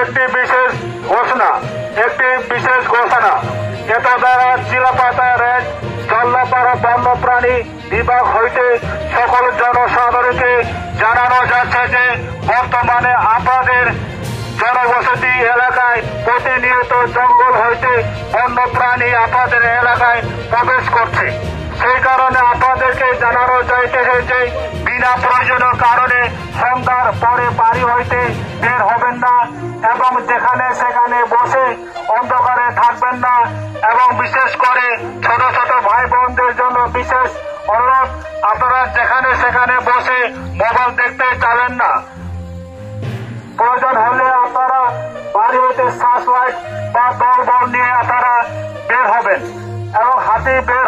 একটি বিশেষ ঘোষণা এটা দ্বারা চিলাপাতা রেঞ্জ জল্লাপাড়া বন্যপ্রাণী বিভাগ হইতে সকল জনসাধারণকে জানানো যাচ্ছে যে বর্তমানে আপনাদের জনবসতি এলাকায় প্রতিনিয়ত জঙ্গল হইতে বন্যপ্রাণী আপনাদের এলাকায় প্রবেশ করছে। সেই কারণে আপনাদেরকে জানানো যাইতেছে যে বিনা প্রয়োজনীয় কারণে সন্ধ্যার পরে বাড়ি হইতে বের হবেন না এবং যেখানে সেখানে বসে অন্ধকারে থাকবেন না এবং বিশেষ করে ছোট ছোট ভাই বোনদের জন্য বিশেষ অনুরোধ, আপনারা যেখানে সেখানে বসে মোবাইল দেখতে চাবেন না। প্রয়োজন হলে আপনারা বাড়ি হইতে সার্চ লাইট বা দলবল নিয়ে আপনারা বের হবেন এবং হাতি বের